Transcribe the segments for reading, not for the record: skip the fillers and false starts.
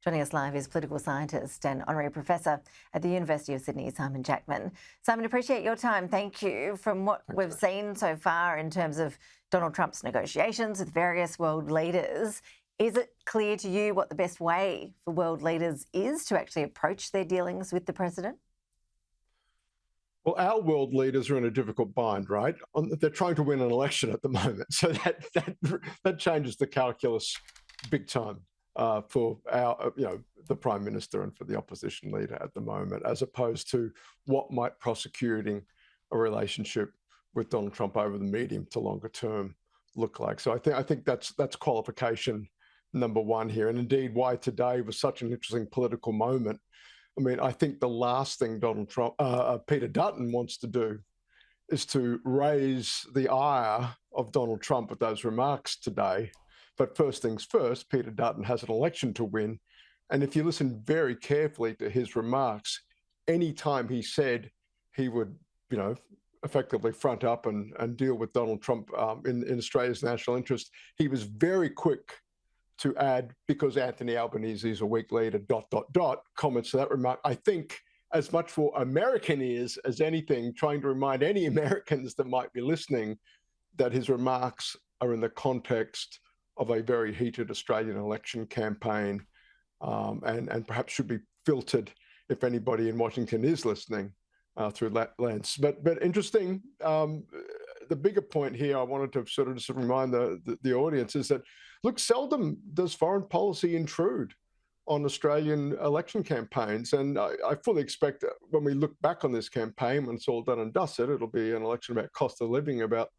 Joining us live is political scientist and honorary professor at the University of Sydney, Simon Jackman. Simon, appreciate your time. Thank you. From what we've seen so far in terms of Donald Trump's negotiations with various world leaders, is it clear to you what the best way for world leaders is to actually approach their dealings with the president? Well, our world leaders are in a difficult bind, right? They're trying to win an election at the moment, so that changes the calculus big time for our, the Prime Minister and for the opposition leader at the moment, as opposed to what might prosecuting a relationship with Donald Trump over the medium to longer term look like. So I think that's qualification number one here, and indeed why today was such an interesting political moment. I mean, I think the last thing Peter Dutton wants to do is to raise the ire of Donald Trump with those remarks today. But first things first, Peter Dutton has an election to win. And if you listen very carefully to his remarks, any time he said he would, effectively front up and deal with Donald Trump in Australia's national interest, he was very quick to add, because Anthony Albanese is a weak leader, ... comments to that remark. I think as much for American ears as anything, trying to remind any Americans that might be listening that his remarks are in the context of a very heated Australian election campaign, and perhaps should be filtered if anybody in Washington is listening through that lens. But interesting, the bigger point here I wanted to sort of just remind the audience is that, look, seldom does foreign policy intrude on Australian election campaigns. And I fully expect that when we look back on this campaign, when it's all done and dusted, it'll be an election about cost of living, about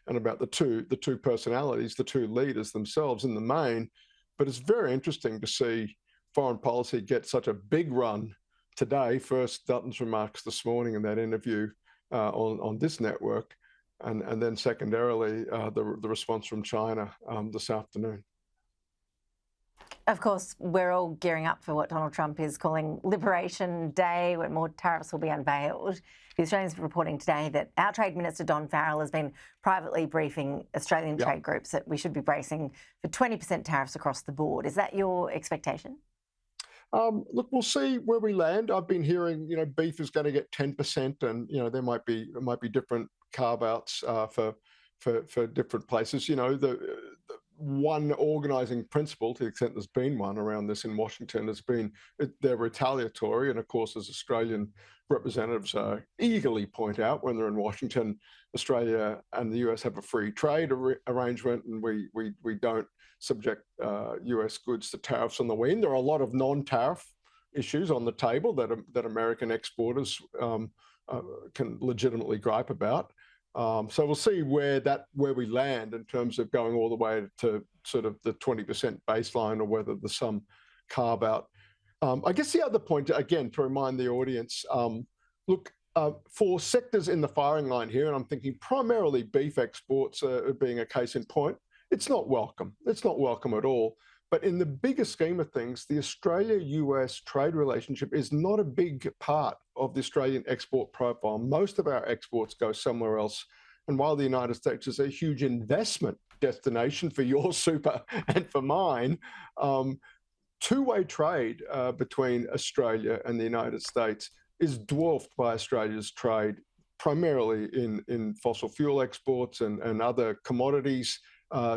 the two personalities, the two leaders themselves in the main. But it's very interesting to see foreign policy get such a big run today. First, Dutton's remarks this morning in that interview on this network, and then secondarily, the response from China this afternoon. Of course, we're all gearing up for what Donald Trump is calling Liberation Day, when more tariffs will be unveiled. The Australian's reporting today that our Trade Minister, Don Farrell, has been privately briefing Australian trade groups that we should be bracing for 20% tariffs across the board. Is that your expectation? Look, we'll see where we land. I've been hearing, beef is going to get 10%, and there might be different carve-outs for different places. The one organising principle, to the extent there's been one around this in Washington, has been they're retaliatory. And of course, as Australian representatives eagerly point out when they're in Washington, Australia and the US have a free trade arrangement, and we don't subject US goods to tariffs on the way in. There are a lot of non-tariff issues on the table that American exporters can legitimately gripe about. So we'll see where we land in terms of going all the way to sort of the 20% baseline, or whether there's some carve out. I guess the other point, again, to remind the audience, look, for sectors in the firing line here, and I'm thinking primarily beef exports being a case in point, it's not welcome. It's not welcome at all. But in the bigger scheme of things, the Australia-US trade relationship is not a big part of the Australian export profile. Most of our exports go somewhere else. And while the United States is a huge investment destination for your super and for mine, two-way trade between Australia and the United States is dwarfed by Australia's trade, primarily in fossil fuel exports and other commodities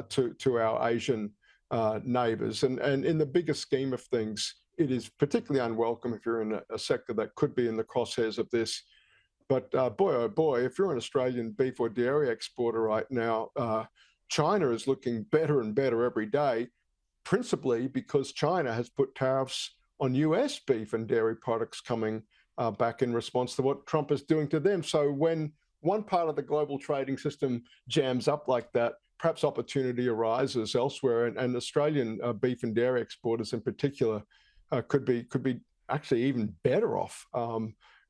to our Asian neighbours. And in the bigger scheme of things, it is particularly unwelcome if you're in a sector that could be in the crosshairs of this. But boy, oh boy, if you're an Australian beef or dairy exporter right now, China is looking better and better every day, principally because China has put tariffs on US beef and dairy products coming back in response to what Trump is doing to them. So when one part of the global trading system jams up like that, perhaps opportunity arises elsewhere, and Australian beef and dairy exporters in particular could be actually even better off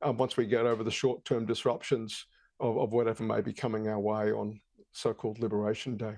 once we get over the short-term disruptions of whatever may be coming our way on so-called Liberation Day.